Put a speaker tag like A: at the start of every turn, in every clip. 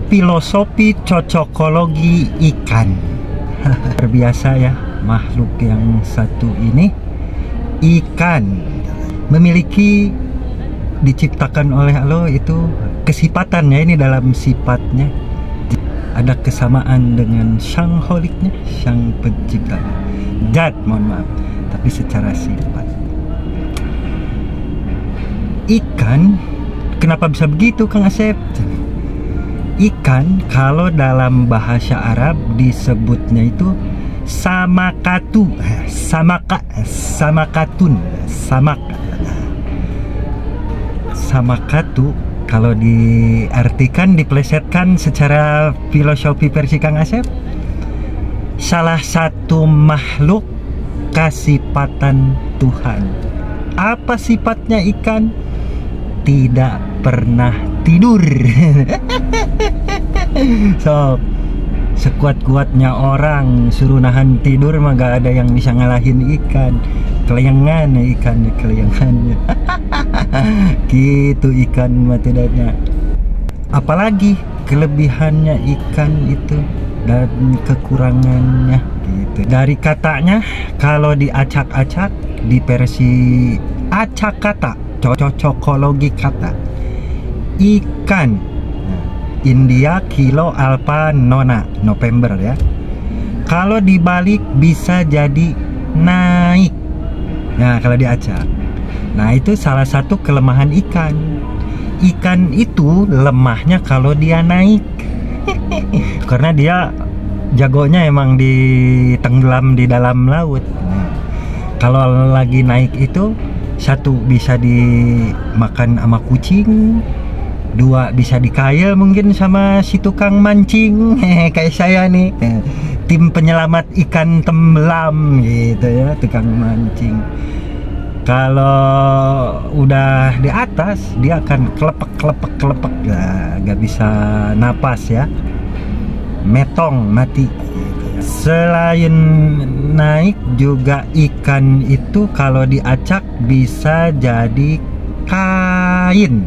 A: filosofi cocokologi ikan. Terbiasa ya, makhluk yang satu ini, ikan, memiliki, diciptakan oleh Allah itu kesifatan ya, ini dalam sifatnya ada kesamaan dengan sang holiknya, sang pencipta. Zat, mohon maaf, tapi secara sifat. Ikan, kenapa bisa begitu Kang Asep? Ikan kalau dalam bahasa Arab disebutnya itu samakatu, samakatun, samakatu. Kalau diartikan, diplesetkan secara filosofi versi Kang Asep, salah satu makhluk kasifatan Tuhan. Apa sifatnya ikan? Tidak pernah tidur. So, sekuat-kuatnya orang suruh nahan tidur mah gak ada yang bisa ngalahin ikan. Kelayangan ikannya, kelayangannya. Gitu ikan mah tidaknya. Apalagi kelebihannya ikan itu dan kekurangannya gitu. Dari katanya, kalau diacak-acak di versi acak kata, cocokologi kata, ikan India kilo alpha nona November ya. Kalau dibalik bisa jadi naik. Nah, kalau diacak. Nah, itu salah satu kelemahan ikan. Ikan itu lemahnya kalau dia naik. Karena dia jagonya emang di tenggelam di dalam laut. Nah, kalau lagi naik itu, satu bisa dimakan sama kucing, dua bisa dikail mungkin sama si tukang mancing. Kayak saya nih, tim penyelamat ikan tenggelam gitu ya, tukang mancing. Kalau udah di atas, dia akan kelepek, gak bisa napas ya, metong, mati gitu ya. Selain naik juga, ikan itu kalau diacak bisa jadi kain.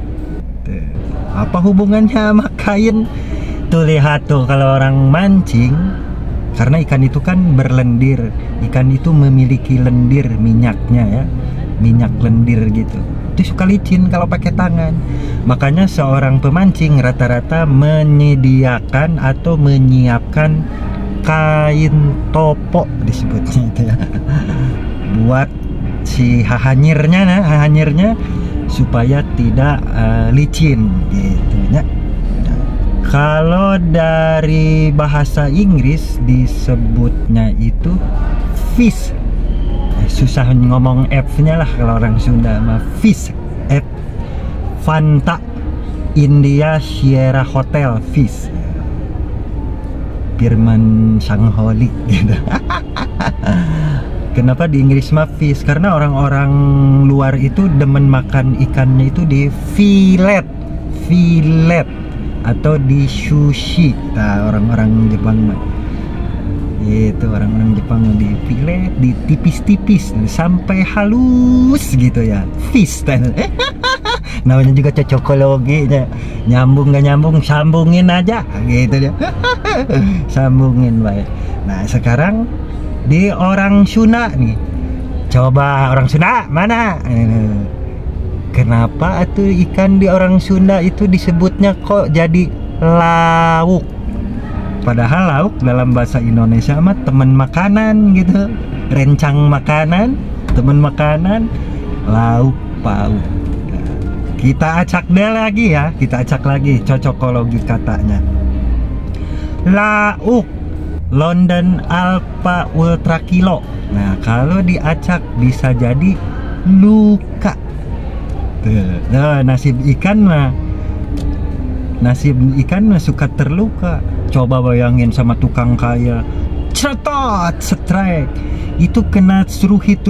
A: Apa hubungannya sama kain? Tuh lihat tuh, kalau orang mancing, karena ikan itu kan berlendir, ikan itu memiliki lendir minyaknya ya, minyak lendir gitu. Itu suka licin kalau pakai tangan. Makanya seorang pemancing rata-rata menyediakan atau menyiapkan kain topo disebutnya itu ya. Buat si hahanyirnya supaya tidak licin gitu ya. Kalau dari bahasa Inggris disebutnya itu fish. Susah ngomong F-nya lah kalau orang Sunda mah, fish. F Fanta India Sierra Hotel fish. Firman Sangholik gitu. Kenapa di Inggris mah fish? Karena orang-orang luar itu demen makan ikannya itu di fillet atau di sushi. Nah, orang-orang Jepang mah itu, orang-orang Jepang di fillet, di tipis-tipis sampai halus gitu ya, fish. Namanya juga cocokologinya, nyambung gak nyambung, sambungin aja gitu ya. Sambungin baik. Nah, sekarang di orang Sunda nih, coba orang Sunda mana? Kenapa tuh ikan di orang Sunda itu disebutnya kok jadi lauk? Padahal lauk dalam bahasa Indonesia mah teman makanan gitu, rencang makanan, teman makanan, lauk pauk. Kita acak deh lagi ya, kita acak lagi cocokologi katanya. Lauk London Alpha Ultra Kilo. Nah, kalau diacak bisa jadi luka. Nah, nasib ikan mah suka terluka. Coba bayangin sama tukang kaya, cetot, strike, itu kena ruhit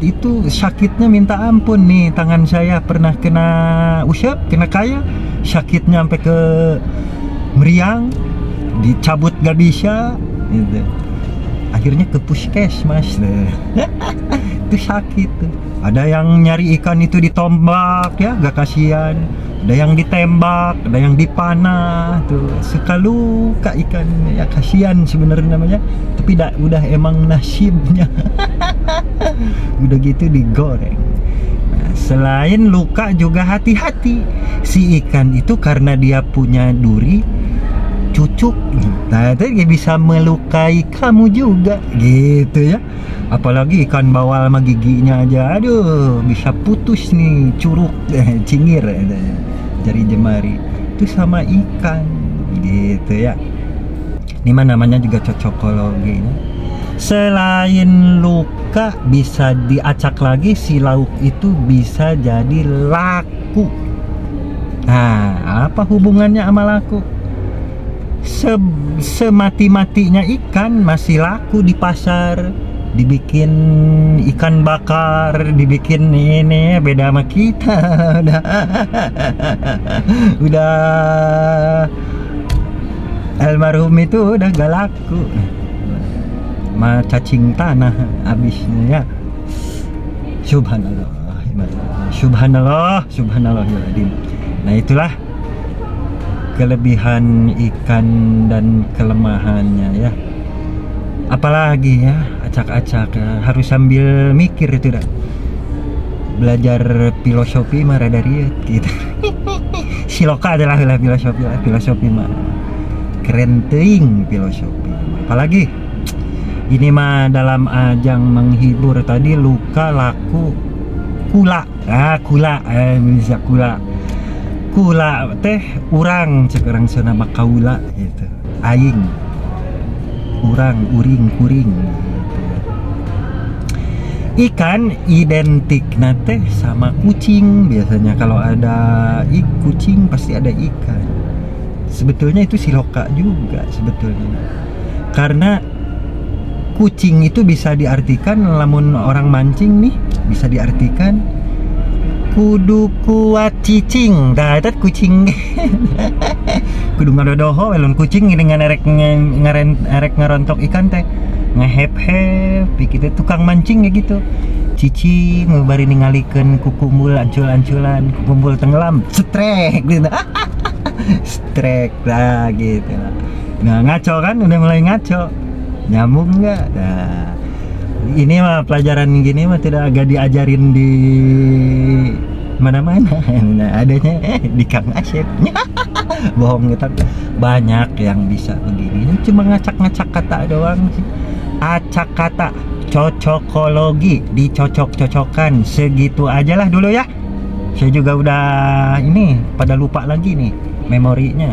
A: itu sakitnya minta ampun nih. Tangan saya pernah kena usap, kena kaya, sakitnya sampai ke meriang, dicabut gak bisa gitu. Akhirnya ke puskesmas deh. Itu sakit tuh. Ada yang nyari ikan itu ditombak ya, gak kasihan. Ada yang ditembak, ada yang dipanah tuh. Suka luka ikan, ya kasihan sebenarnya namanya. Tapi udah emang nasibnya. Udah gitu digoreng. Nah, selain luka juga hati-hati. Si ikan itu karena dia punya duri cucuk, nah itu bisa melukai kamu juga gitu ya. Apalagi ikan bawal sama giginya aja, aduh bisa putus nih curug, cingir, jari jemari itu sama ikan gitu ya. Ini mah namanya juga cocokologi ya. Selain luka bisa diacak lagi, si lauk itu bisa jadi laku. Nah, apa hubungannya sama laku? Semati-matinya ikan masih laku di pasar. Dibikin ikan bakar, dibikin ini, beda sama kita. Udah almarhum itu udah gak laku. Ma cacing tanah habisnya ya. Subhanallah. Subhanallah, subhanallahirrahmanirrahim. Nah, itulah kelebihan ikan dan kelemahannya ya. Apalagi ya, acak-acak ya. Harus sambil mikir itu dah. Belajar filosofi mah rada riet gitu. Siloka adalah filosofi mah keren teuing filosofi. Apalagi ini mah dalam ajang menghibur, tadi luka laku kula. Bisa kula teh urang sekarang sana makaula gitu, aing urang uring kuring gitu. Ikan identik nate sama kucing biasanya, kalau ada kucing pasti ada ikan. Sebetulnya itu siloka juga sebetulnya, karena kucing itu bisa diartikan, lamun orang mancing nih bisa diartikan kudu kuat cicing. Dah itu kucing. Kudu ngadodoho elon kucing ini ngarek ngarontok ikan teh. Ngehep-hep gitu, tukang mancing ya gitu. Cicing bari ningalikeun ku kumbul ancul-anculan, ku kumbul tenggelam, strek gitu. Strek lah gitu. Nah, ngaco kan, udah mulai ngaco. Nyambung nggak? Nah, ini mah pelajaran gini mah tidak agak diajarin di mana-mana. Nah, adanya di Kang Asep. Bohong gitu. Banyak yang bisa begini. Ini cuma ngacak-ngacak kata doang sih. Acak kata, cocokologi, dicocok-cocokan. Segitu aja lah dulu ya. Saya juga udah ini pada lupa lagi nih memorinya.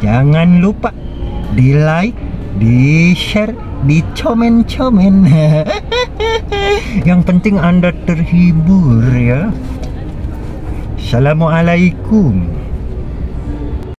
A: Jangan lupa di like, di share, dicomen-comen. Yang penting Anda terhibur ya. Assalamualaikum.